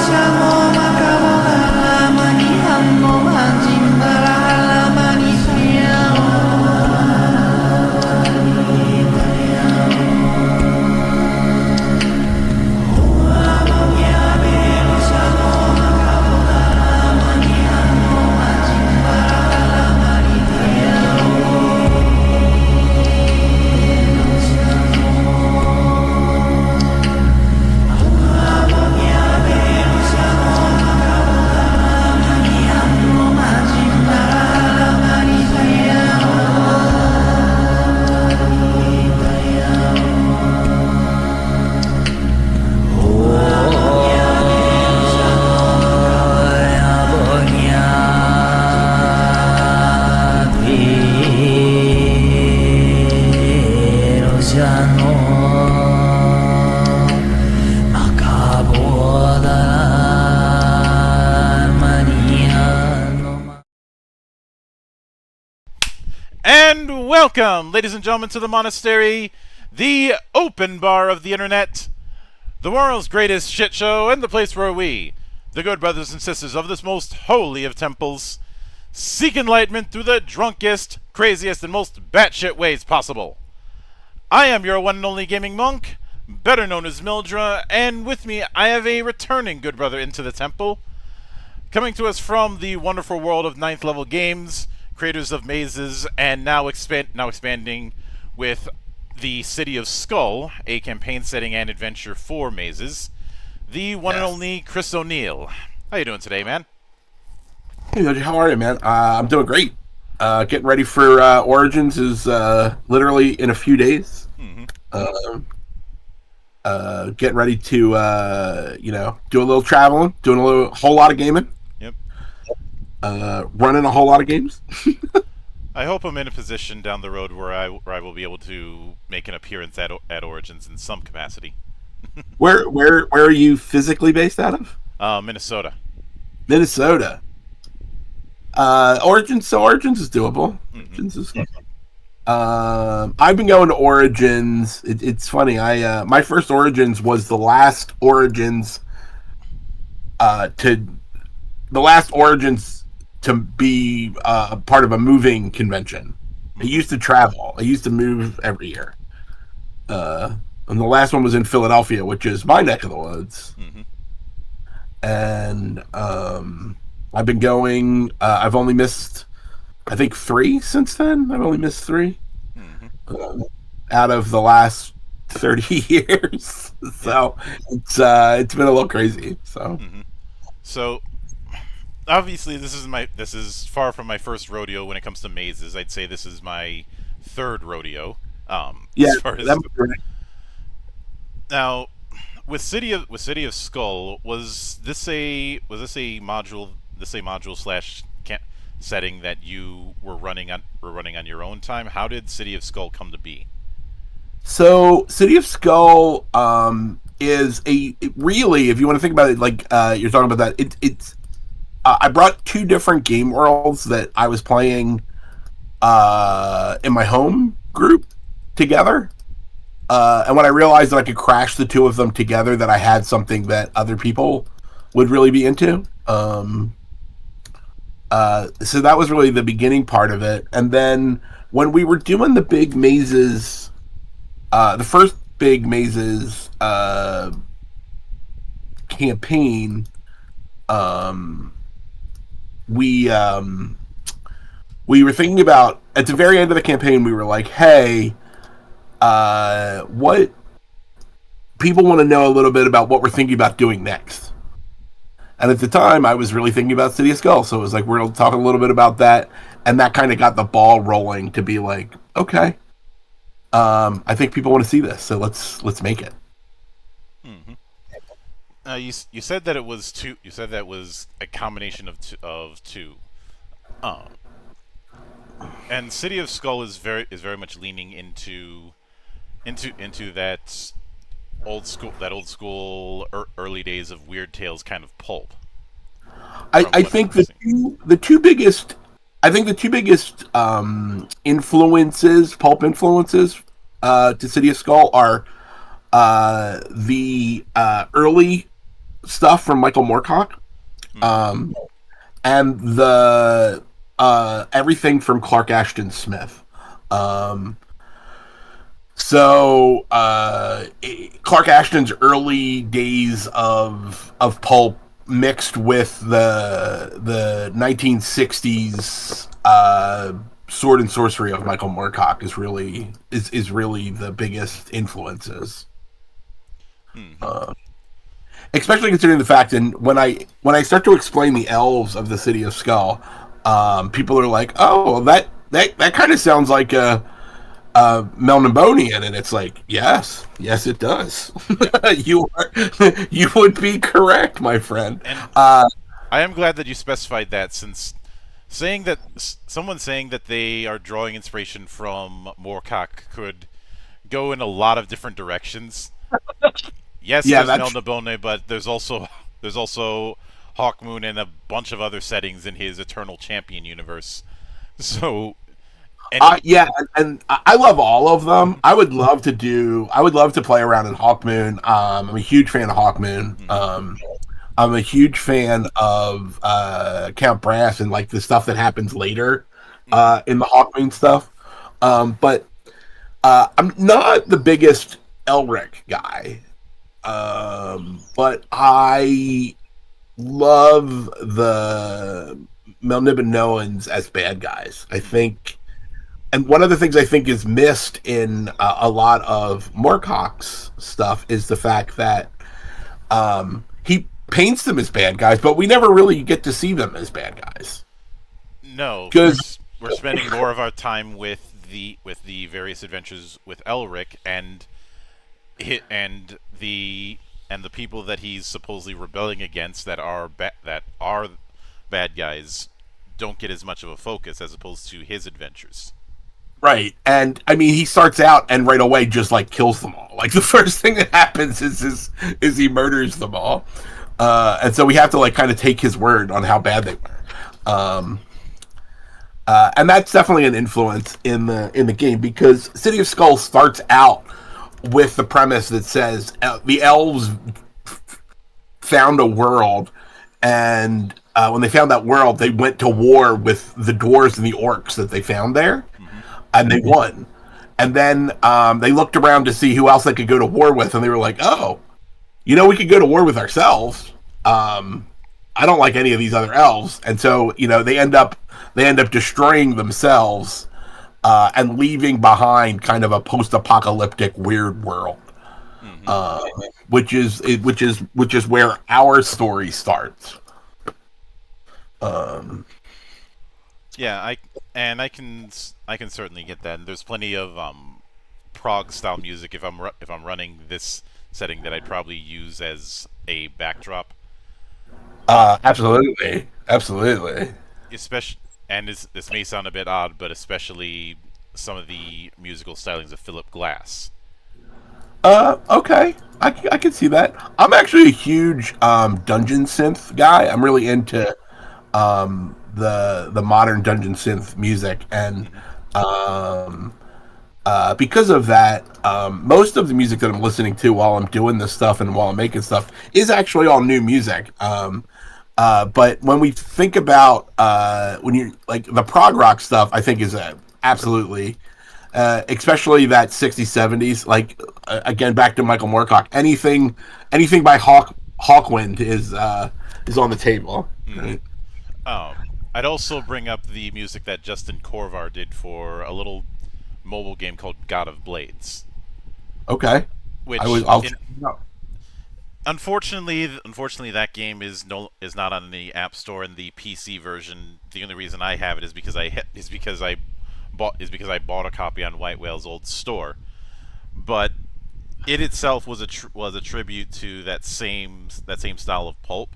Sia Welcome, ladies and gentlemen, to the monastery, the open bar of the internet, the world's greatest shit show, and the place where we, the good brothers and sisters of this most holy of temples, seek enlightenment through the drunkest, craziest, and most batshit ways possible. I am your one and only gaming monk, better known as Mildra, and with me I have a returning good brother into the temple, coming to us from the wonderful world of 9th level games, creators of MAZES, and now expanding with the City of Skull, a campaign setting and adventure for MAZES, the one and only Chris O'Neill. How you doing today, man? Hey, how are you, man? I'm doing great. Getting ready for Origins is literally in a few days. Getting ready to do a little traveling, doing a whole lot of gaming. Yep. Running a whole lot of games. I hope I'm in a position down the road where I will be able to make an appearance at Origins in some capacity. Where are you physically based out of? Minnesota. Minnesota. Origins is doable. Origins is. I've been going to Origins. It's funny. My first Origins was the last Origins. The last Origins to be part of a moving convention. I used to travel. I used to move every year. And the last one was in Philadelphia, which is my neck of the woods. And I've been going. I've only missed, I think, 3 since then. I've only missed 3 out of the last 30 years. So it's been a little crazy. So obviously this is far from my first rodeo when it comes to mazes. I'd say this is my 3rd rodeo. As far as, now, with City of Skull, was this a module slash setting that you were running on your own time? How did City of Skull come to be? So City of Skull is really, if you want to think about it, like you're talking about that, it's I brought 2 different game worlds that I was playing in my home group together. And when I realized that I could crash the 2 of them together, that I had something that other people would really be into. So that was really the beginning part of it. And then when we were doing the big mazes, the first big mazes campaign, we were thinking about, at the very end of the campaign, we were like, hey, what people want to know a little bit about what we're thinking about doing next. And at the time, I was really thinking about City of Skull, so it was like, we're talking a little bit about that, and that kind of got the ball rolling to be like, okay, I think people want to see this, so let's make it. You said that it was 2. You said that it was a combination of two. And City of Skull is very much leaning into that old school early days of Weird Tales kind of pulp. I think the two biggest influences, pulp influences, to City of Skull are the early stuff from Michael Moorcock, and the everything from Clark Ashton Smith. So Clark Ashton's early days of pulp mixed with the 1960s sword and sorcery of Michael Moorcock is really the biggest influences. Especially considering the fact, and when I start to explain the elves of the City of Skull, people are like, "Oh, that kind of sounds like a Melnibonian," and it's like, yes, it does. you would be correct, my friend. And I am glad that you specified that, since someone saying that they are drawing inspiration from Moorcock could go in a lot of different directions. Yes, there's Melnibone, but there's also Hawkmoon and a bunch of other settings in his Eternal Champion universe. So Any? Yeah, and I love all of them. I would love to do. I would love to play around in Hawkmoon. I'm a huge fan of Hawkmoon. Mhm. I'm a huge fan of Count Brass and like the stuff that happens later Mhm. in the Hawkmoon stuff. But I'm not the biggest Elric guy. But I love the Melnibonoans as bad guys. I Mhm. think, and one of the things I think is missed in a lot of Moorcock's stuff is the fact that he paints them as bad guys, but we never really get to see them as bad guys. No, Because we're spending more of our time with the various adventures with Elric and the people that he's supposedly rebelling against that are bad guys don't get as much of a focus as opposed to his adventures. right, and I mean, he starts out and right away just like kills them all. Like the first thing that happens is he murders them all, and so we have to like kind of take his word on how bad they were. And that's definitely an influence in the game because City of Skulls starts out with the premise that says the elves found a world, and when they found that world, they went to war with the dwarves and the orcs that they found there, Mm-hmm. and they won. And then they looked around to see who else they could go to war with, and they were like, "Oh, we could go to war with ourselves. I don't like any of these other elves," and so they end up destroying themselves and leaving behind kind of a post-apocalyptic weird world, Mm-hmm. uh, which is where our story starts. Um, Yeah, I can certainly get that. And there's plenty of prog style music if I'm running this setting that I'd probably use as a backdrop. absolutely, absolutely. Especially, and this may sound a bit odd, but especially some of the musical stylings of Philip Glass. Okay, I can see that. I'm actually a huge dungeon synth guy. I'm really into the modern dungeon synth music, and Mm-hmm. um, because of that, most of the music that I'm listening to while I'm doing this stuff and while I'm making stuff is actually all new music. But when we think about when you like the prog rock stuff, I think is absolutely, especially that 60s 70s. Like again, back to Michael Moorcock. Anything by Hawkwind is on the table. Mm-hmm. Right? I'd also bring up the music that Justin Korvar did for a little mobile game called God of Blades, Okay, which I'll in check it out. unfortunately that game is not on the App Store, and the PC version. The only reason I have it is because I bought a copy on White Whale's old store. But it itself was a tribute to that same style of pulp,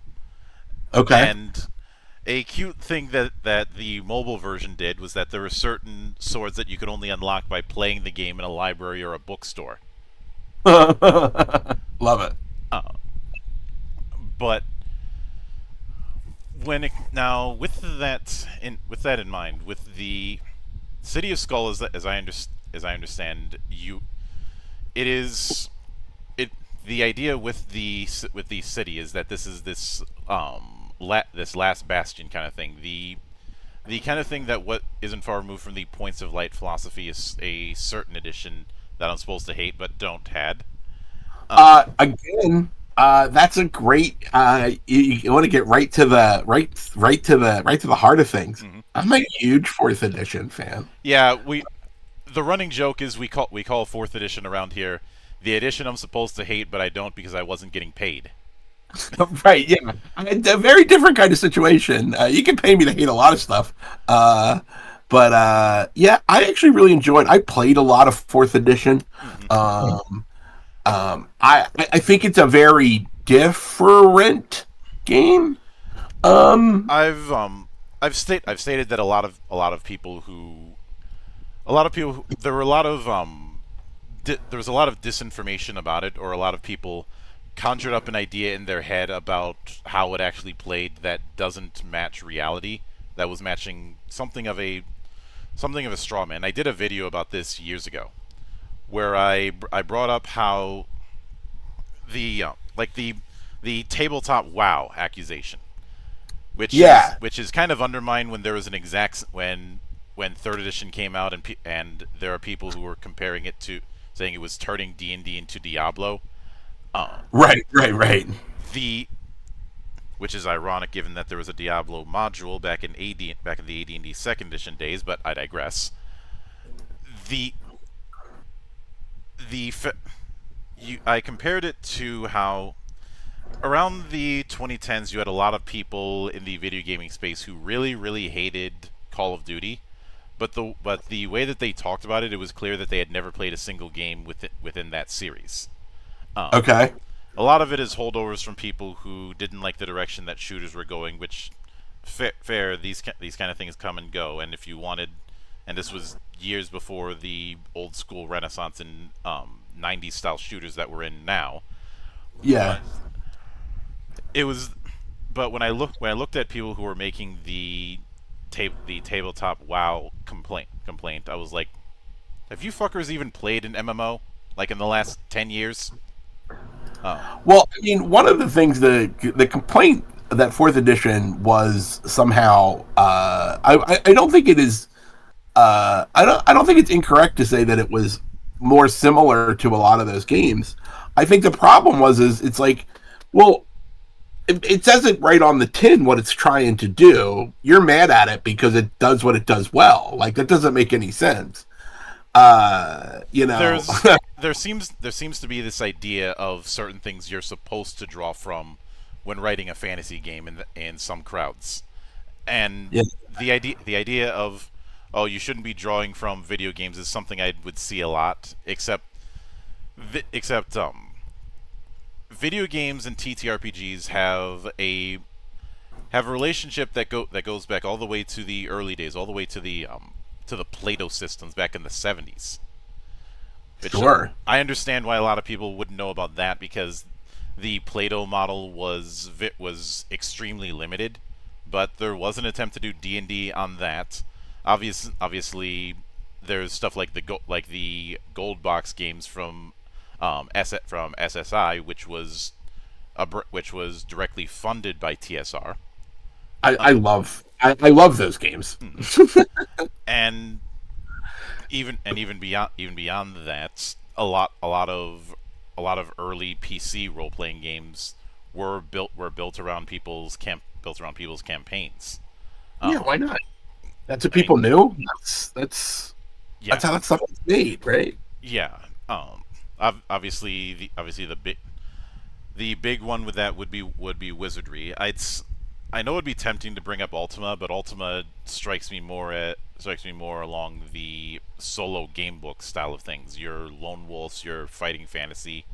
Okay. and a cute thing that the mobile version did was that there were certain swords that you could only unlock by playing the game in a library or a bookstore. Love it. Uh, but now with that in mind, with the City of Skull, as I understand you, it is it the idea with the city is that this is this last bastion kind of thing. The kind of thing that what isn't far removed from the points of light philosophy is a certain edition that I'm supposed to hate but don't had. Again, that's a great. You want to get right to the heart of things. Mhm. I'm a huge fourth edition fan. Yeah, the running joke is we call fourth edition around here the edition I'm supposed to hate but I don't because I wasn't getting paid. Right? Yeah, it's a very different kind of situation. You can pay me to hate a lot of stuff, but yeah, I actually really enjoyed. I played a lot of fourth edition. Hmm. Um, I think it's a very different game. Um, I've stated that a lot of people there were a lot of there was a lot of disinformation about it, or a lot of people conjured up an idea in their head about how it actually played that doesn't match reality. That was matching something of a straw man. I did a video about this years ago, where I brought up how the like the tabletop WoW accusation, Yeah. which is kind of undermined when there was an exact when third edition came out and there are people who were comparing it to saying it was turning D&D into Diablo. Right. Right. Right. The which is ironic given that there was a Diablo module back in the AD&D second edition days, but I digress. The the I compared it to how around the 2010s you had a lot of people in the video gaming space who really hated Call of Duty, but the way that they talked about it, it was clear that they had never played a single game within that series. Um, Okay. a lot of it is holdovers from people who didn't like the direction that shooters were going, which fair these kind of things come and go, and if you wanted, and this was years before the old school renaissance in 90s style shooters that we're in now. Yeah. But it was but when I looked at people who were making the tabletop WoW complaint, I was like, have you fuckers even played an MMO like in the last 10 years? Well, I mean, one of the things the complaint that fourth edition was somehow I don't think it is I don't think it's incorrect to say that it was more similar to a lot of those games. I think the problem is it's like, well, it says it right on the tin what it's trying to do. You're mad at it because it does what it does well. Like, that doesn't make any sense. You know, there seems to be this idea of certain things you're supposed to draw from when writing a fantasy game in some crowds, and yeah. the idea of, oh, you shouldn't be drawing from video games is something I would see a lot, except video games and TTRPGs have a relationship that goes back all the way to the early days, all the way to the Plato systems back in the 70s. Which, Sure. I understand why a lot of people wouldn't know about that, because the Plato model was extremely limited, but there was an attempt to do D&D on that. Obviously, there's stuff like the Gold Box games from from SSI, which was directly funded by TSR. I love those games. And even beyond that, a lot of early PC role playing games were built around people's campaigns. Yeah, why not? That's what people knew. That's Yeah, how that stuff was made, right? yeah. Obviously the big one with that would be wizardry. I know it'd be tempting to bring up Ultima, but Ultima strikes me more along the solo game book style of things. Your lone wolves, your fighting fantasy,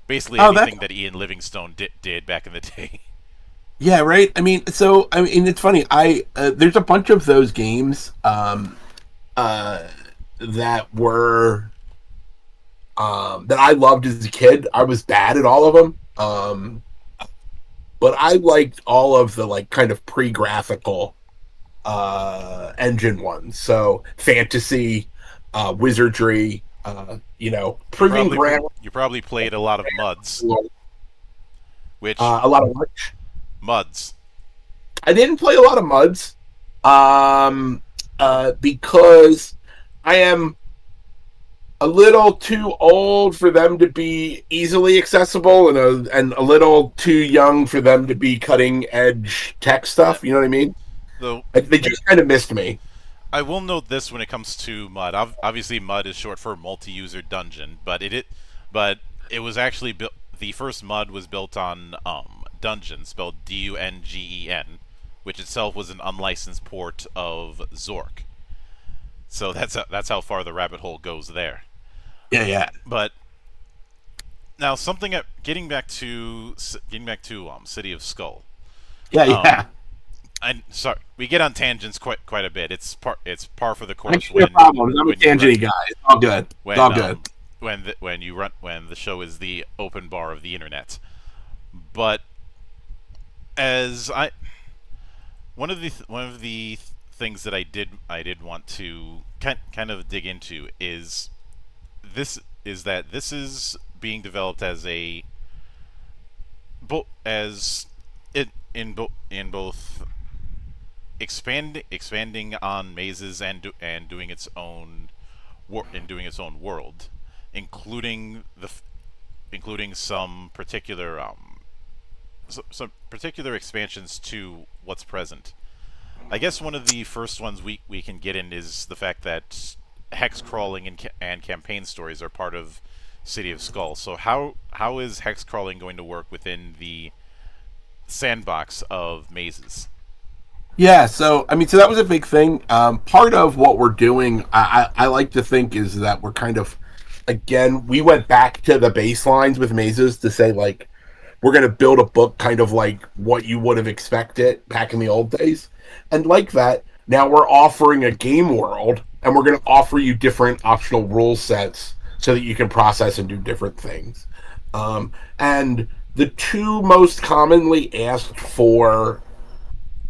basically anything that Ian Livingstone did back in the day. Yeah, right. I mean, it's funny. There's a bunch of those games that were that I loved as a kid. I was bad at all of them. But I liked all of the like kind of pre-graphical engine ones. So fantasy, wizardry, proving ground. You probably played a lot of MUDs. Which a lot of which? MUDs. I didn't play a lot of MUDs because I am a little too old for them to be easily accessible, and a little too young for them to be cutting edge tech stuff. You know what I mean? They just kind of missed me. I will note this when it comes to MUD. Obviously, MUD is short for multi-user dungeon, but it was actually built. The first MUD was built on Dungeon, spelled DUNGEN, which itself was an unlicensed port of Zork. So that's how far the rabbit hole goes there. Yeah. But now getting back to City of Skull. Yeah. I'm sorry, we get on tangents quite a bit. It's par for the course. No problem. I'm a tangent guy. It's all good. It's all good. When the show is the open bar of the internet. But one of the things that I did want to kind of dig into this is that this is being developed as a as it in both expanding on mazes and doing its own doing its own world, including including some particular expansions to what's present. I guess one of the first ones we can get in is the fact that hex crawling and campaign stories are part of City of Skull. So how is hex crawling going to work within the sandbox of mazes? Yeah, so I mean, so that was a big thing. Part of what we're doing, I like to think, is that we're kind of, again, we went back to the baselines with mazes to say, like, we're going to build a book kind of like what you would have expected back in the old days. And like that, now we're offering a game world, and we're going to offer you different optional rule sets so that you can process and do different things. And the two most commonly asked for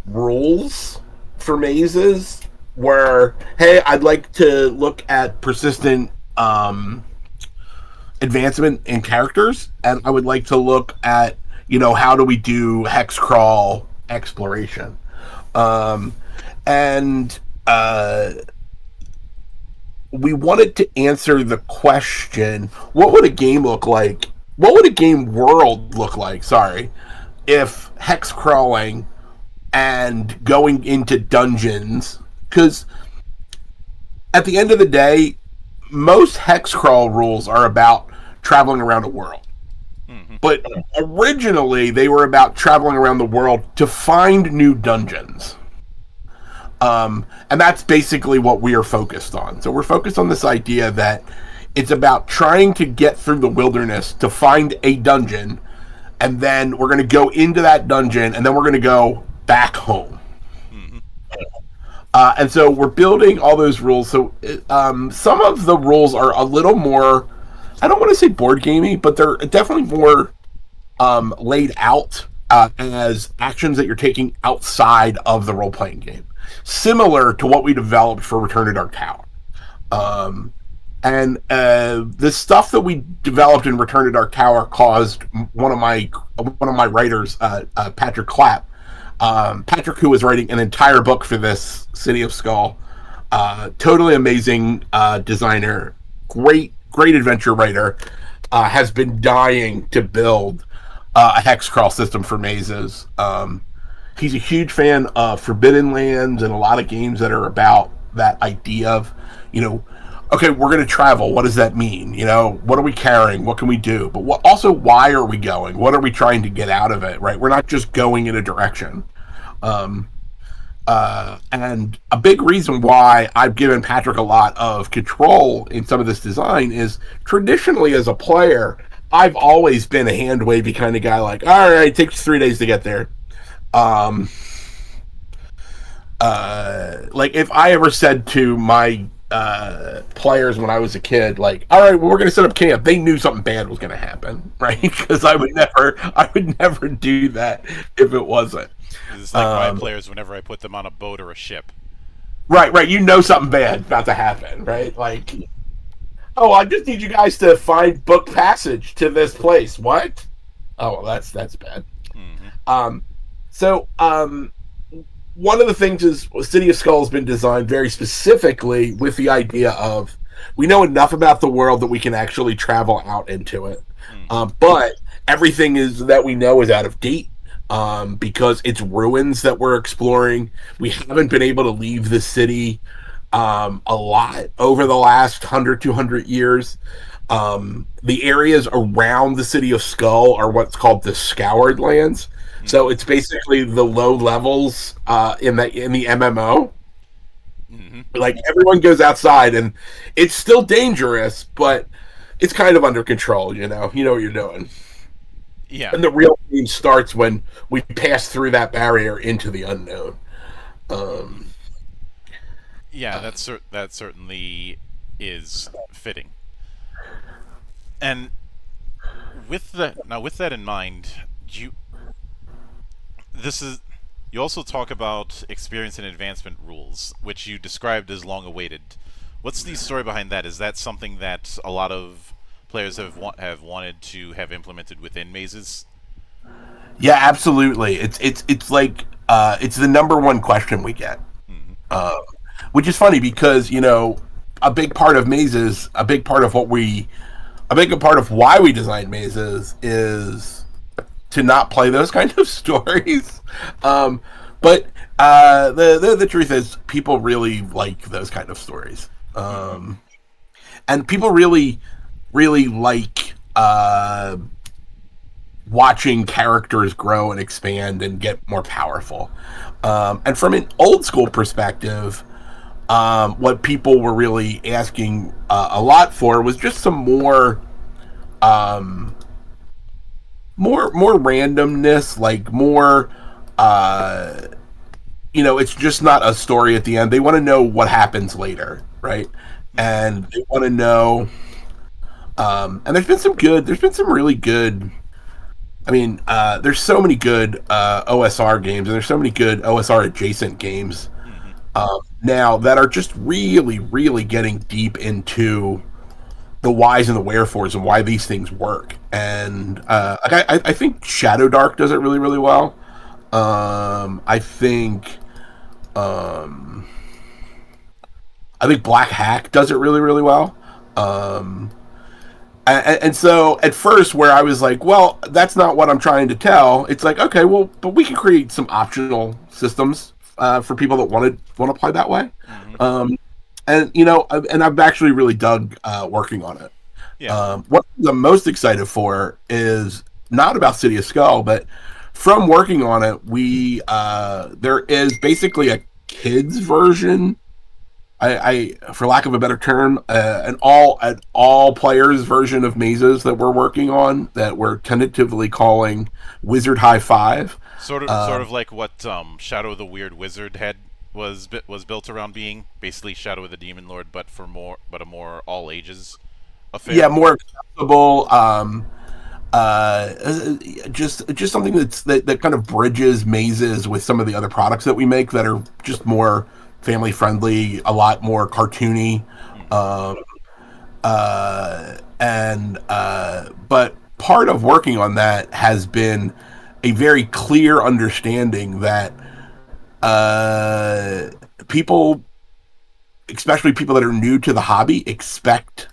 rules for mazes were, hey, I'd like to look at persistent advancement in characters, and I would like to look at, how do we do hex crawl exploration. And we wanted to answer the question, what would a game look like? What would a game world look like, sorry, if hex crawling and going into dungeons, because at the end of the day, most hex crawl rules are about traveling around a world. Mm-hmm. But originally, they were about traveling around the world to find new dungeons. And that's basically what we are focused on. So we're focused on this idea that it's about trying to get through the wilderness to find a dungeon, and then we're going to go into that dungeon, and then we're going to go back home. Mm-hmm. And so we're building all those rules. So some of the rules are a little more, I don't want to say board gamey, but they're definitely more laid out as actions that you're taking outside of the role-playing game. Similar to what we developed for Return to Dark Tower. And the stuff that we developed in Return to Dark Tower caused one of my writers, Patrick Clapp, Patrick, who was writing an entire book for this City of Skull, totally amazing designer, great adventure writer, has been dying to build a hex crawl system for mazes. He's a huge fan of Forbidden Lands and a lot of games that are about that idea of, okay, we're going to travel. What does that mean? What are we carrying? What can we do? But why are we going? What are we trying to get out of it, right? We're not just going in a direction. And a big reason why I've given Patrick a lot of control in some of this design is, traditionally as a player, I've always been a hand wavy kind of guy, like, all right, it takes 3 days to get there. Like, if I ever said to my players when I was a kid, like, all right, well, we're going to set up camp, they knew something bad was going to happen, right? Because I would never do that if it wasn't. It's like my players whenever I put them on a boat or a ship. Right. Something bad about to happen, right? Like, oh, I just need you guys to find book passage to this place. What? Oh, well, that's bad. Mm-hmm. So one of the things is, City of Skull has been designed very specifically with the idea of, we know enough about the world that we can actually travel out into it. But everything that we know is out of date. Because it's ruins that we're exploring. We haven't been able to leave the city a lot over the last 200 years. The areas around the City of Skull are what's called the Scoured Lands. So it's basically the low levels in the MMO. Mm-hmm. Like, everyone goes outside, and it's still dangerous, but it's kind of under control. You know what you're doing. Yeah. And the real game starts when we pass through that barrier into the unknown. Yeah, that certainly is fitting. And with that in mind, this is You also talk about experience and advancement rules, which you described as long awaited. What's the story behind that? Is that something that a lot of players have wanted to have implemented within mazes? Yeah, absolutely. It's like it's the number one question we get, Mm-hmm. uh, which is funny because a big part of mazes, a big part of why we designed mazes is to not play those kind of stories. Um, but the truth is, people really like those kind of stories, Mm-hmm. and people really like watching characters grow and expand and get more powerful. And from an old school perspective, what people were really asking a lot for was just some um, more randomness, like more. Uh, it's just not a story at the end. They want to know what happens later, right? Mm-hmm. And they want to know. And there's been some really good. I mean, there's so many good OSR games, and there's so many good OSR adjacent games Mm-hmm. now that are just really getting deep into the whys and the wherefores and why these things work. And I think Shadow Dark does it really well. I think um, I think Black Hack does it really well. Um, and so at first, where I was like, well, that's not what I'm trying to tell. It's like, okay, well, but we can create some optional systems for people that want to play that way. Mm-hmm. Um, and I've actually really dug working on it. Yeah. What I'm most excited for is not about City of Skull, but from working on it, we there is basically a kids version. For lack of a better term, an all players version of mazes that we're working on that we're tentatively calling Wizard High Five. Sort of like what Shadow of the Weird Wizard had was built around being basically Shadow of the Demon Lord, but a more all ages Yeah, affair. more accessible. Uh, just something that kind of bridges mazes with some of the other products that we make that are just more family friendly, a lot more cartoony. Mm-hmm. Um, and But part of working on that has been a very clear understanding that uh, people, especially people that are new to the hobby, expect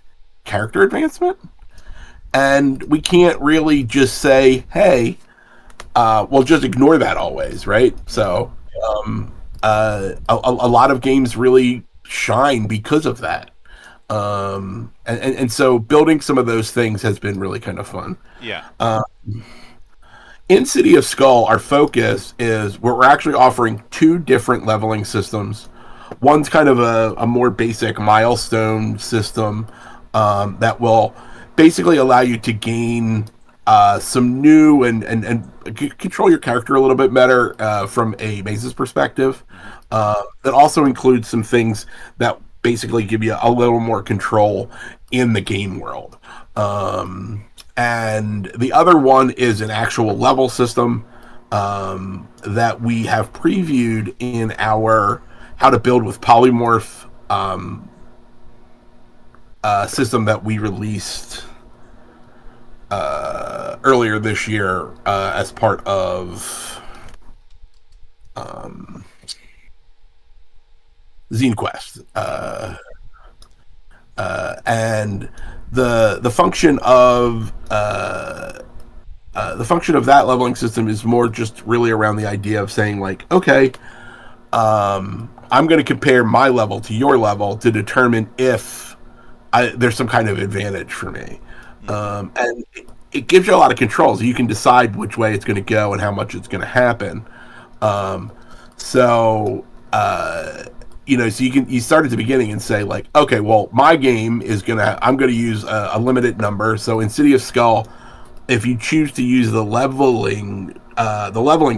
character advancement, and we can't really just say, "Hey, we'll just ignore that always," right? Mm-hmm. So, a lot of games really shine because of that. And so building some of those things has been really kind of fun. Yeah. Uh, in City of Skull, our focus is we're actually offering two different leveling systems. One's kind of a more basic milestone system that will basically allow you to gain some new and control your character a little bit better from a mazes perspective. Mm-hmm. That also includes some things that basically give you a little more control in the game world. And the other one is an actual level system that we have previewed in our How to Build with Polymorph system that we released earlier this year as part of um, Zine Quest. And the function of the function of that leveling system is more just really around the idea of saying like, okay, I'm going to compare my level to your level to determine if there's some kind of advantage for me. Mm-hmm. And it gives you a lot of controls. You can decide which way it's going to go and how much it's going to happen. Um, so so you start at the beginning and say like, okay, well, my game is I'm gonna use a limited number. So in City of Skull, if you choose to use the leveling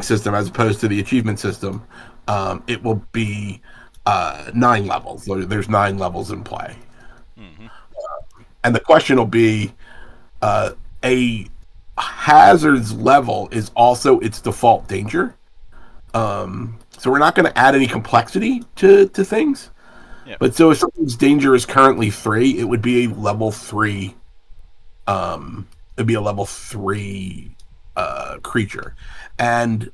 system as opposed to the achievement system, it will be 9 levels. There's 9 levels in play, Mm-hmm. and the question will be a hazard's level is also its default danger. So we're not going to add any complexity to things. Yeah. But so if something's danger is currently 3, it would be a level 3. It'd be a level 3 creature, and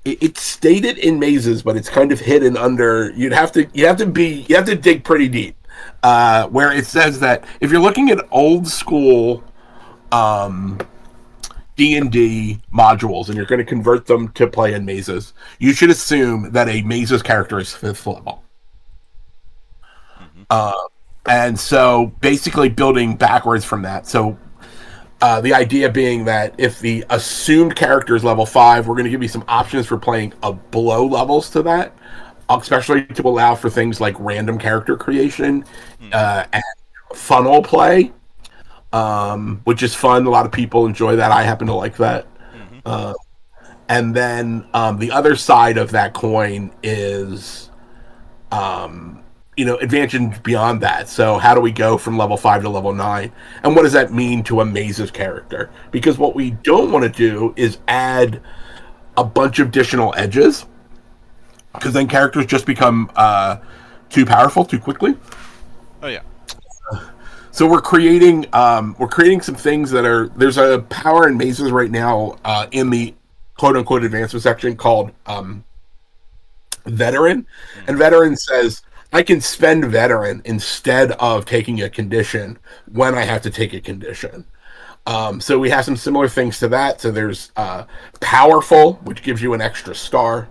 it's stated in mazes, but it's kind of hidden under. You have to dig pretty deep. Where it says that if you're looking at old school D&D modules and you're going to convert them to play in mazes, you should assume that a mazes character is 5th level. And so basically building backwards from that. So the idea being that if the assumed character is level 5, we're going to give you some options for playing below levels to that, especially to allow for things like random character creation and funnel play, which is fun. A lot of people enjoy that. I happen to like that. And then the other side of that coin is advantage beyond that. So how do we go from level 5 to level 9? And what does that mean to a mazes character? Because what we don't want to do is add a bunch of additional edges, because then characters just become too powerful too quickly. Oh yeah. So we're creating some things that are, there's a power in mazes right now in the quote unquote advancement section called veteran. And veteran says, I can spend veteran instead of taking a condition when I have to take a condition. So we have some similar things to that. So there's powerful, which gives you an extra star.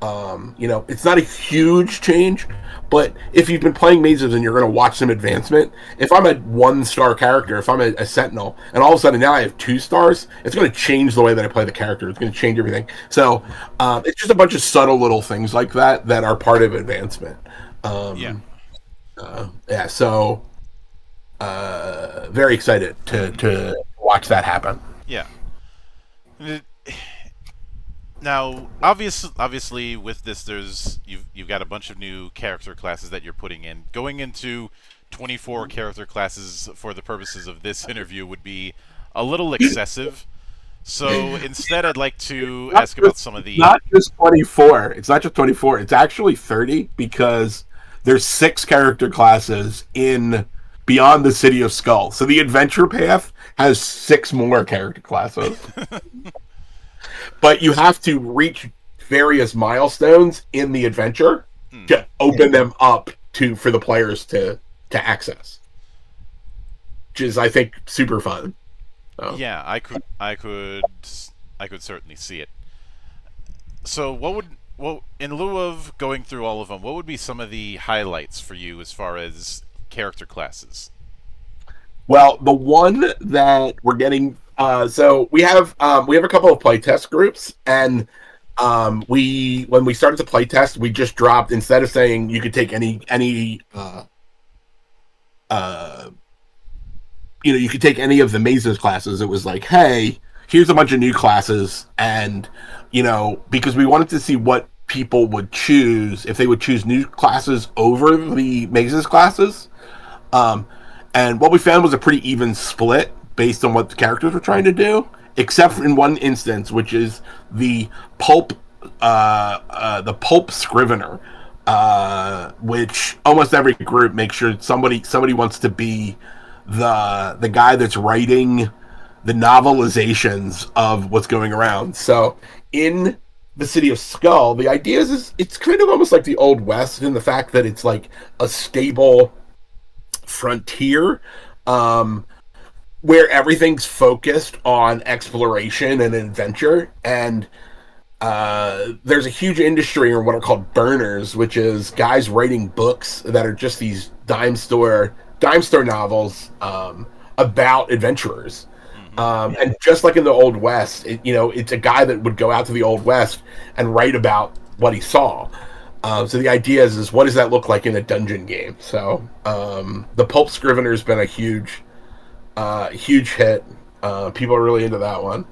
It's not a huge change, but if you've been playing mazes and you're going to watch some advancement, if I'm a 1-star character, if I'm a sentinel, and all of a sudden now I have 2 stars, it's going to change the way that I play the character. It's going to change everything. So it's just a bunch of subtle little things like that that are part of advancement. So very excited to watch that happen. Yeah. Now, obviously, with this, you've got a bunch of new character classes that you're putting in. Going into 24 character classes for the purposes of this interview would be a little excessive. So instead, I'd like to ask about some of the. Not just 24. It's not just 24. It's actually 30 because there's 6 character classes in Beyond the City of Skull. So the adventure path has 6 more character classes. But you have to reach various milestones in the adventure to open them up for the players to access, which is, I think, super fun. So. Yeah, I could certainly see it. So, in lieu of going through all of them, what would be some of the highlights for you as far as character classes? Well, the one that we're getting, so we have a couple of playtest groups, and when we started the playtest, we just dropped, instead of saying you could take any you could take any of the mazes classes. It was like, hey, here's a bunch of new classes, and because we wanted to see what people would choose, if they would choose new classes over the mazes classes. And what we found was a pretty even split based on what the characters were trying to do, except in one instance, which is the pulp scrivener, which almost every group makes sure somebody wants to be the guy that's writing the novelizations of what's going around. So in the City of Skull, the idea is it's kind of almost like the Old West in the fact that it's like a stable frontier where everything's focused on exploration and adventure, and there's a huge industry in what are called burners, which is guys writing books that are just these dime store novels about adventurers. And just like in the Old West, it's a guy that would go out to the Old West and write about what he saw. So the idea is what does that look like in a dungeon game? So the Pulp Scrivener has been a huge hit. People are really into that one.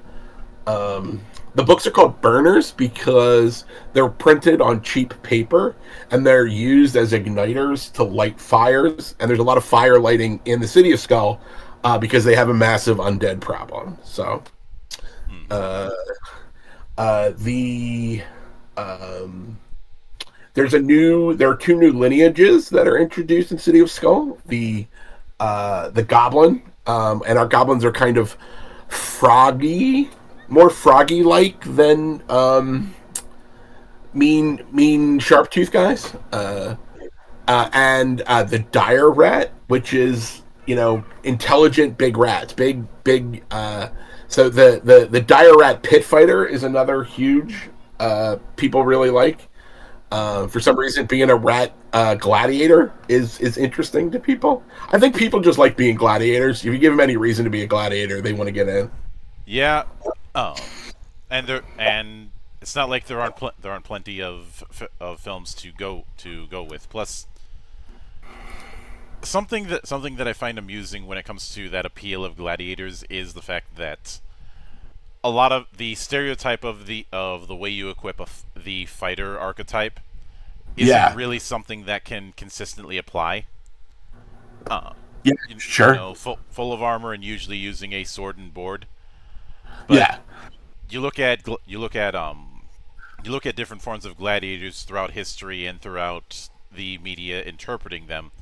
The books are called burners because they're printed on cheap paper and they're used as igniters to light fires. And there's a lot of fire lighting in the City of Skull because they have a massive undead problem. So the Um, there are two new lineages that are introduced in City of Skull. The goblin, and our goblins are kind of froggy, more froggy like than mean sharp tooth guys. And the dire rat, which is intelligent big rats, big. So the dire rat pit fighter is another huge people really like. For some reason, being a rat gladiator is interesting to people. I think people just like being gladiators. If you give them any reason to be a gladiator, they want to get in. Yeah. Um, and it's not like there aren't plenty of films to go with. Plus, something that I find amusing when it comes to that appeal of gladiators is the fact that a lot of the stereotype of the way you equip the fighter archetype isn't Yeah, really something that can consistently apply. Uh, yeah, you sure, know, full of armor and usually using a sword and board. But yeah, you look at different forms of gladiators throughout history and throughout the media interpreting them,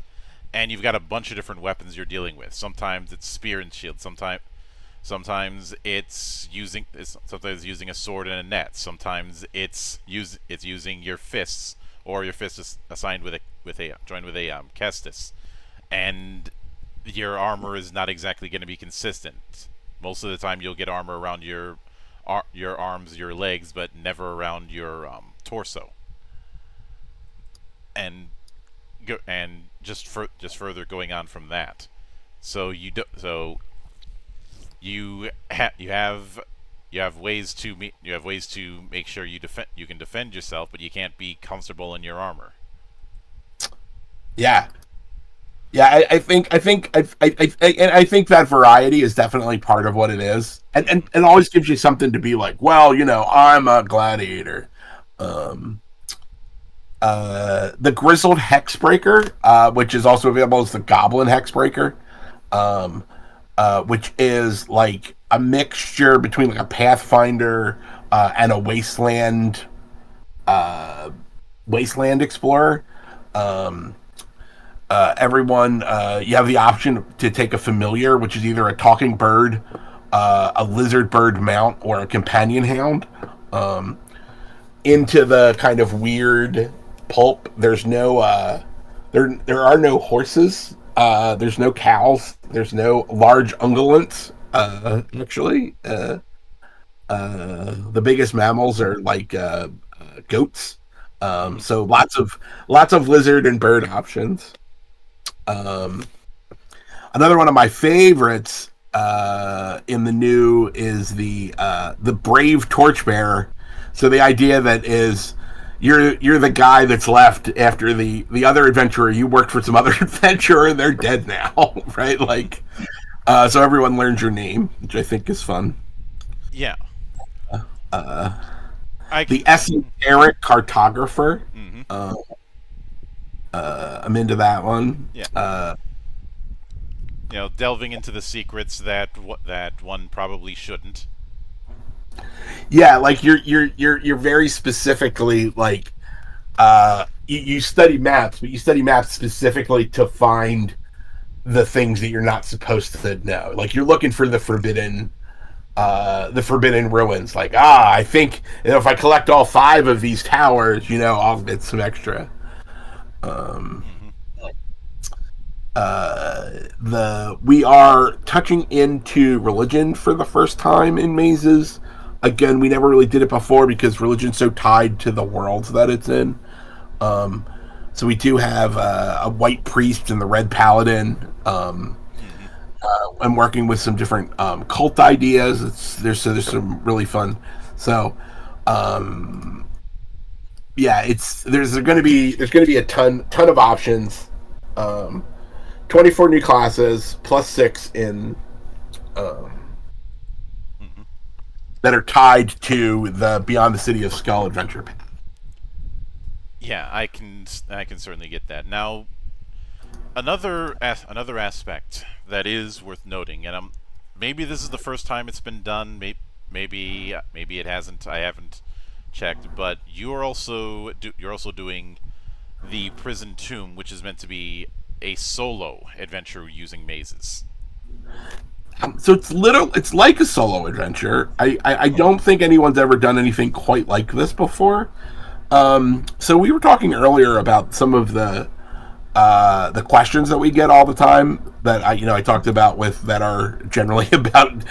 and you've got a bunch of different weapons you're dealing with. Sometimes it's spear and shield. Sometimes sometimes using a sword and a net. Sometimes it's using your fists, or your fist is assigned with a joined with a kestis, and your armor is not exactly going to be consistent. Most of the time, you'll get armor around your arms, your legs, but never around your torso. And just further going on from that, so you have ways to make sure you can defend yourself, but you can't be comfortable in your armor. yeah. Yeah, I think that variety is definitely part of what it is, and Mm-hmm. it always gives you something to be like. Well, I'm a gladiator. Um, the grizzled hexbreaker, which is also available as the goblin hexbreaker, um, which is like a mixture between like a pathfinder and a wasteland explorer. Um, Everyone, you have the option to take a familiar, which is either a talking bird, a lizard bird mount, or a companion hound, um, into the kind of weird pulp. There are no horses. There's no cows. There's no large ungulates. Actually, the biggest mammals are like goats. Mm-hmm. So lots of lizard and bird options. Um, Another one of my favorites in the new is the brave torchbearer. So the idea that is you're the guy that's left after the other adventurer. You worked for some other adventurer and they're dead now, right? Like so everyone learns your name, which I think is fun. Yeah, Uh, I the can. esoteric cartographer. Mm-hmm. Uh, I'm into that one. Yeah, Uh, delving into the secrets that one probably shouldn't. yeah, like you're very specifically like you study maps, but you study maps specifically to find the things that you're not supposed to know. Like you're looking for the forbidden ruins. Like I think if I collect all five of these towers, I'll get some extra. Um, Mm-hmm. the We are touching into religion for the first time in mazes. Again, we never really did it before because religion's so tied to the worlds that it's in. Um, so we do have a white priest and the red paladin. Mm-hmm. I'm working with some different cult ideas. There's some really fun. So um, yeah, there's going to be a ton of options. Um, 24 new classes plus 6 in um, Mm-hmm. that are tied to the Beyond the City of Skull adventure. Yeah, I can certainly get that. Now, another aspect that is worth noting, and maybe this is the first time it's been done. Maybe it hasn't. I haven't checked, but you're also doing the Prison Tomb, which is meant to be a solo adventure using mazes. So it's like a solo adventure. I don't think anyone's ever done anything quite like this before. So we were talking earlier about some of the questions that we get all the time that I talked about with that are generally about,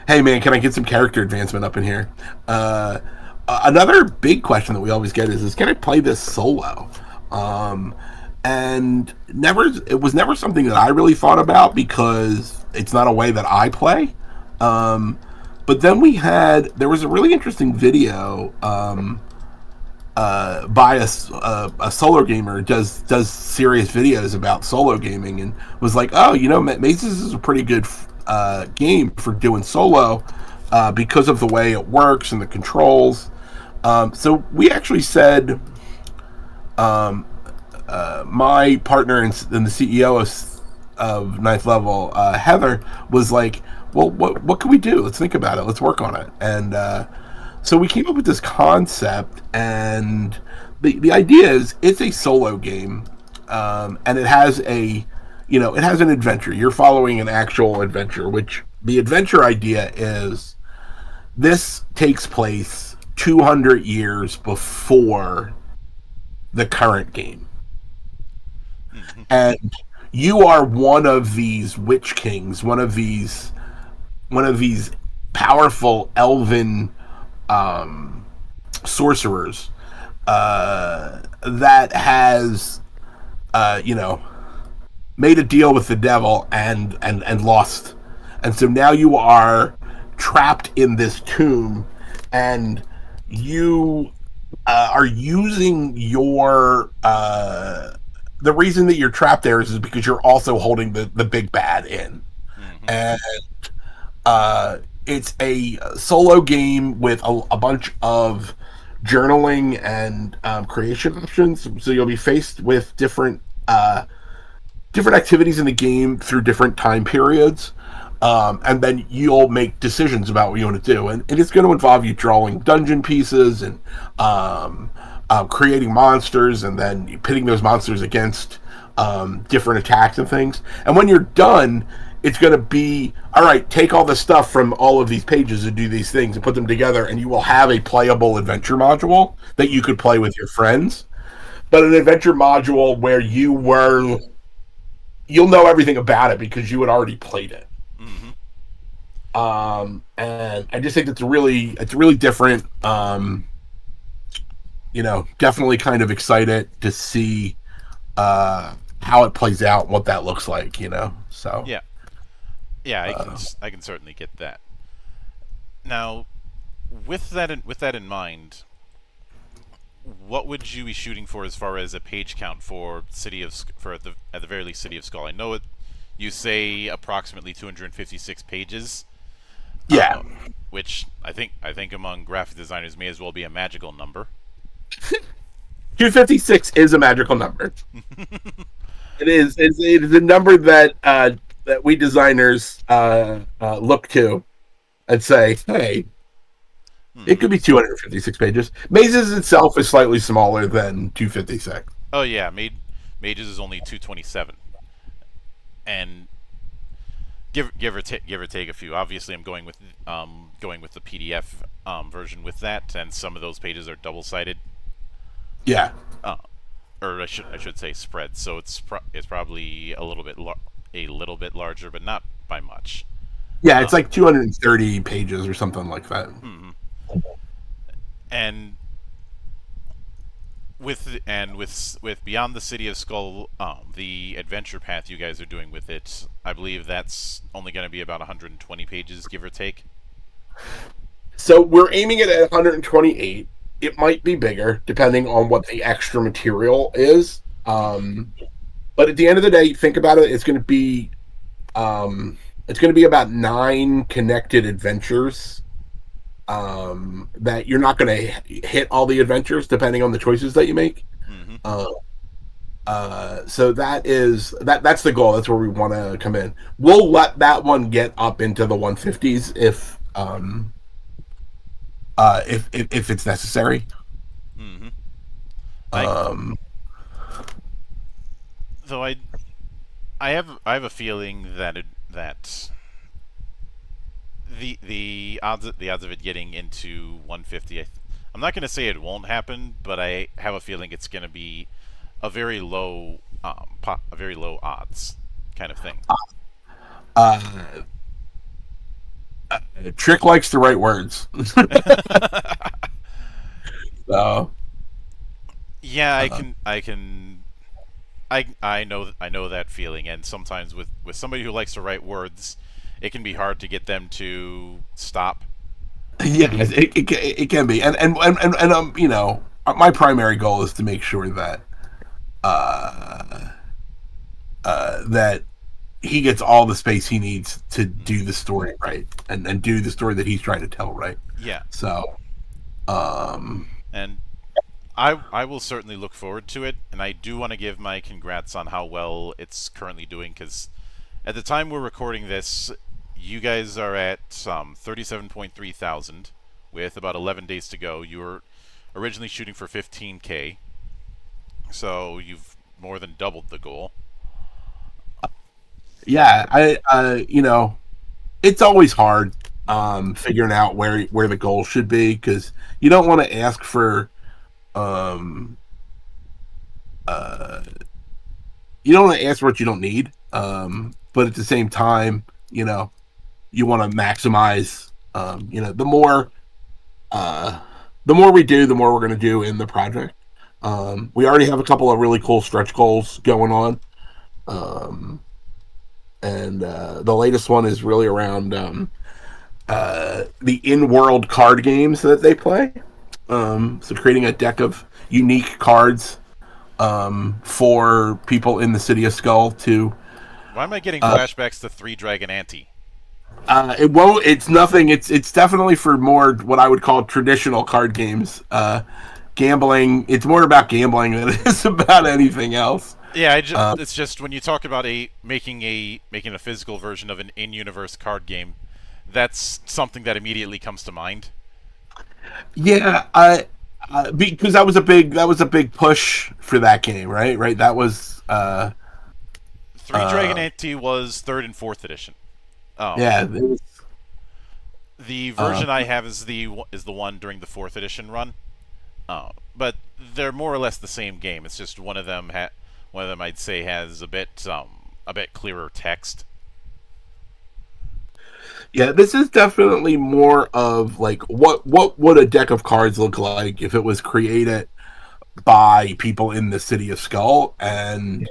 hey man, can I get some character advancement up in here? Another big question that we always get is can I play this solo? And it was never something that I really thought about because it's not a way that I play. But then there was a really interesting video by a solo gamer does serious videos about solo gaming and was like, oh, Mazes is a pretty good game for doing solo because of the way it works and the controls. So we actually said, my partner and the CEO of Ninth Level, Heather, was like, well, what can we do? Let's think about it. Let's work on it. And so we came up with this concept, and the idea is it's a solo game, and it has an adventure. You're following an actual adventure, which the adventure idea is this takes place 200 years before the current game. And you are one of these witch kings, one of these powerful elven sorcerers that has made a deal with the devil and lost. And so now you are trapped in this tomb, and you are using your the reason that you're trapped there is because you're also holding the big bad in. And it's a solo game with a bunch of journaling and creation options. So you'll be faced with different activities in the game through different time periods. And then you'll make decisions about what you want to do. And it's going to involve you drawing dungeon pieces and creating monsters, and then pitting those monsters against different attacks and things. And when you're done, it's going to be, all right, take all the stuff from all of these pages and do these things and put them together, and you will have a playable adventure module that you could play with your friends. But an adventure module where you'll know everything about it because you had already played it. And I just think it's really different. Definitely kind of excited to see how it plays out and what that looks like. So yeah, I can certainly get that. Now, with that in mind, what would you be shooting for as far as a page count for at the very least City of Skull? I know you say approximately 256 pages. Yeah, which I think among graphic designers may as well be a magical number. 256 is a magical number. It is a number that we designers look to and say, hey, it could be 256 pages. Mazes itself is slightly smaller than 256. Oh yeah, Mages is only 227, and give or take a few. Obviously, I'm going with the PDF version with that, and some of those pages are double sided. Yeah. Or I should say spread. So it's probably a little bit larger, but not by much. Yeah, it's like 230 pages or something like that. And with Beyond the City of Skull, the adventure path you guys are doing with it, I believe that's only going to be about 120 pages, give or take. So we're aiming it at 128. It might be bigger depending on what the extra material is. But at the end of the day, think about it. It's going to be about 9 connected adventures. That you're not going to hit all the adventures depending on the choices that you make. So that's the goal. That's where we want to come in. We'll let that one get up into the 150s if if it's necessary. Mm-hmm. I Um, though I have a feeling that the odds of it getting into 150. I'm not going to say it won't happen, but I have a feeling it's going to be a very low a very low odds kind of thing. uh, Trick likes the right words. So, Yeah, uh, I know that feeling, and sometimes with somebody who likes to write words, it can be hard to get them to stop. yeah, it can be, and you know, my primary goal is to make sure that uh, that he gets all the space he needs to Mm. do the story right and do the story that he's trying to tell right. Yeah, So, um, and I will certainly look forward to it, and I do want to give my congrats on how well it's currently doing, because at the time we're recording this, you guys are at 37.3 thousand with about 11 days to go. You were originally shooting for 15K, so you've more than doubled the goal. yeah, you know, it's always hard Mm-hmm. figuring out where the goal should be because you don't want to ask for um uh you don't want to ask for what you don't need. But at the same time, you know, you want to maximize. You know, uh, the more we do, the more we're going to do in the project. We already have a couple of really cool stretch goals going on, um, and the latest one is really around the in-world card games that they play. So creating a deck of unique cards for people in the city of Skull to Why am I getting uh, flashbacks to Three Dragon Ante? it won't. It's nothing. It's definitely for more what I would call traditional card games. Gambling. It's more about gambling than it is about anything else. Yeah, Uh, it's just when you talk about making a physical version of an in-universe card game, that's something that immediately comes to mind. yeah, because that was a big push for that game, right? Right. That was Three Dragon uh, Ante was third and fourth edition. Um, yeah. It was, the uh, version I have is the one during the fourth edition run. But they're more or less the same game. It's just one of them I'd say has a bit clearer text. yeah. This is definitely more of like what would a deck of cards look like if it was created by people in the city of Skull and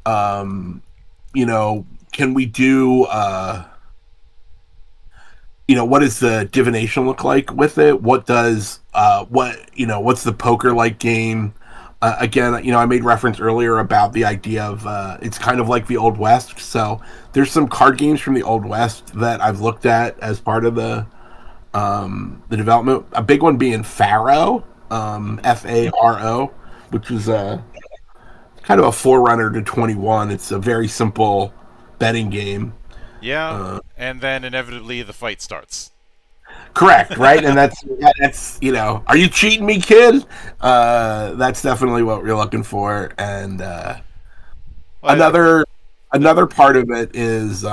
um you know, can we do you know, what does the divination look like with it? What does what you know, what's the poker like game? Again, you know, I made reference earlier about the idea of it's kind of like the Old West. So there's some card games from the Old West that I've looked at as part of the development. A big one being Faro, Hmm. Faro, which was kind of a forerunner to 21. It's a very simple betting game. Yeah, Uh, and then inevitably the fight starts. Correct, right? And that's you know, are you cheating me, kid? That's definitely what we're looking for. And Well, another the, another part of it is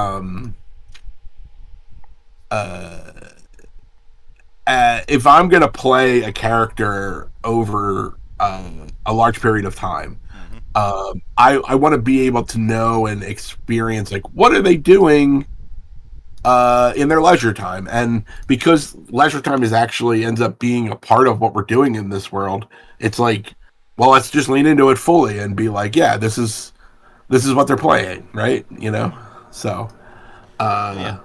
uh, if I'm gonna play a character over a large period of time, mhm. I want to be able to know and experience like what are they doing in their leisure time. And because leisure time is actually ends up being a part of what we're doing in this world, it's like, well, let's just lean into it fully and be like, yeah, this is what they're playing, right? You know, so Yeah, uh,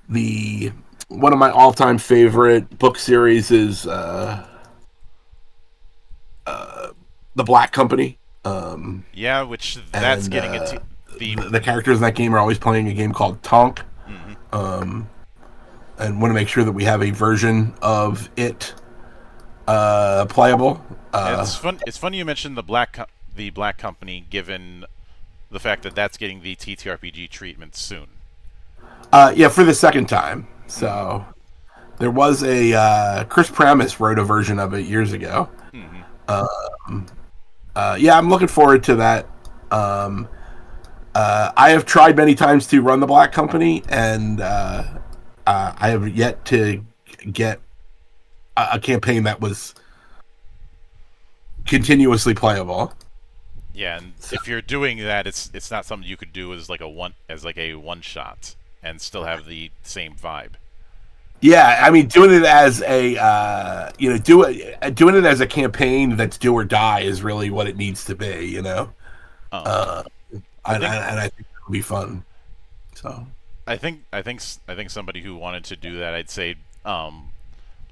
the one of my all time favorite book series is uh, the Black Company. yeah, which that's And getting into the. the characters in that game are always playing a game called Tonk. Mhm. Um, and want to make sure that we have a version of it playable. It's fun. It's funny you mentioned the Black Company, given the fact that that's getting the TTRPG treatment soon. Yeah, for the second time. Hmm. So There was a Chris Pramis wrote a version of it years ago. Mm-hmm. Yeah, I'm looking forward to that. Um, I have tried many times to run the Black Company, and I have yet to get a campaign that was continuously playable. Yeah, and if you're doing that, it's not something you could do as like a one shot and still have the same vibe. Yeah, I mean, doing it as a doing it as a campaign that's do or die is really what it needs to be. Um, Uh, I and, think and I think it'll be fun. So I think somebody who wanted to do that, I'd say,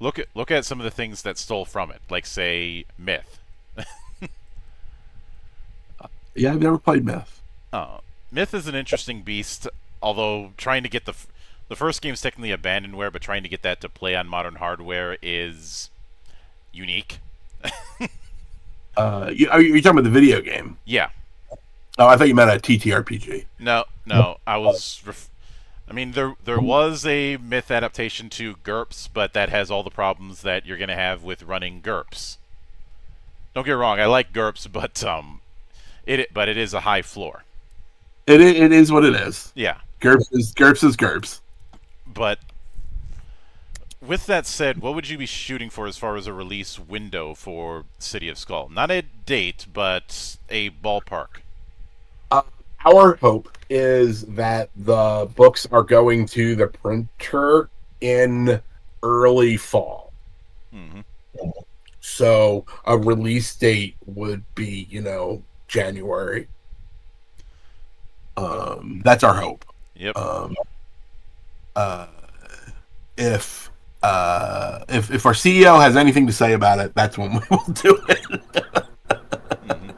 look at some of the things that stole from it, like say Myth. yeah, I've never played Myth. Uh, Myth is an interesting beast, although trying to get the first game's technically abandonware, but trying to get that to play on modern hardware is unique. Are you talking about the video game? Yeah. Oh, I thought you meant a TTRPG. No. I mean, there was a Myth adaptation to GURPS, but that has all the problems that you're gonna have with running GURPS. Don't get me wrong, I like GURPS, but it is a high floor. It is what it is. Yeah. GURPS. But with that said, what would you be shooting for as far as a release window for City of Skull? Not a date, but a ballpark. Uh, our hope is that the books are going to the printer in early fall. Mm-hmm. So a release date would be, January. That's our hope. Yep. If our CEO has anything to say about it, that's when we will do it. Mm-hmm.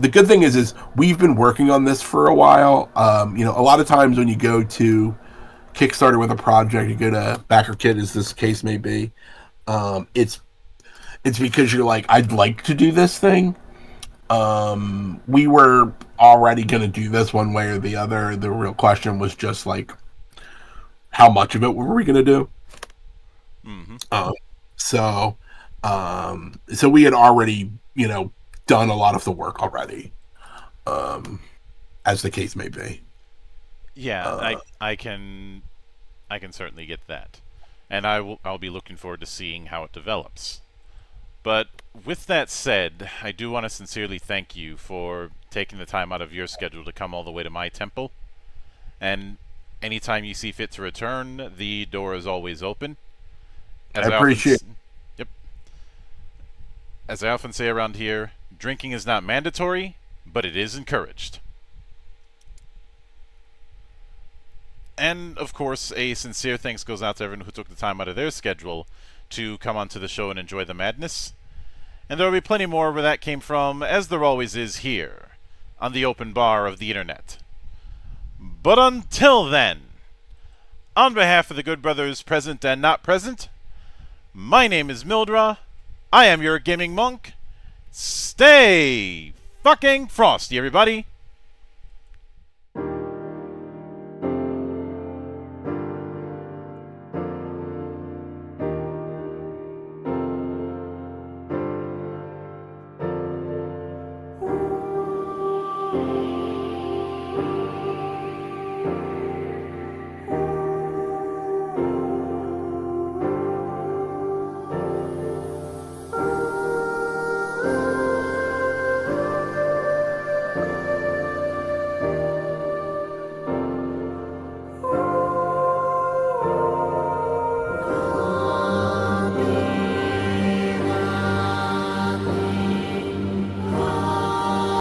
The good thing is we've been working on this for a while. A lot of times when you go to Kickstarter with a project, you go to BackerKit, as this case may be, it's because you're like, I'd like to do this thing. We were already going to do this one way or the other. The real question was just like, how much of it were we going to do? Mm-hmm. So we had already, done a lot of the work already, as the case may be. Yeah, I can certainly get that, and I'll be looking forward to seeing how it develops. But with that said, I do want to sincerely thank you for taking the time out of your schedule to come all the way to my temple. And anytime you see fit to return, the door is always open. I appreciate it. Yep. As I often say around here, drinking is not mandatory, but it is encouraged. And, of course, a sincere thanks goes out to everyone who took the time out of their schedule to come onto the show and enjoy the madness. And there will be plenty more where that came from, as there always is here, on the open bar of the internet. But until then, on behalf of the good brothers present and not present, my name is Mildra, I am your gaming monk. Stay fucking frosty, everybody!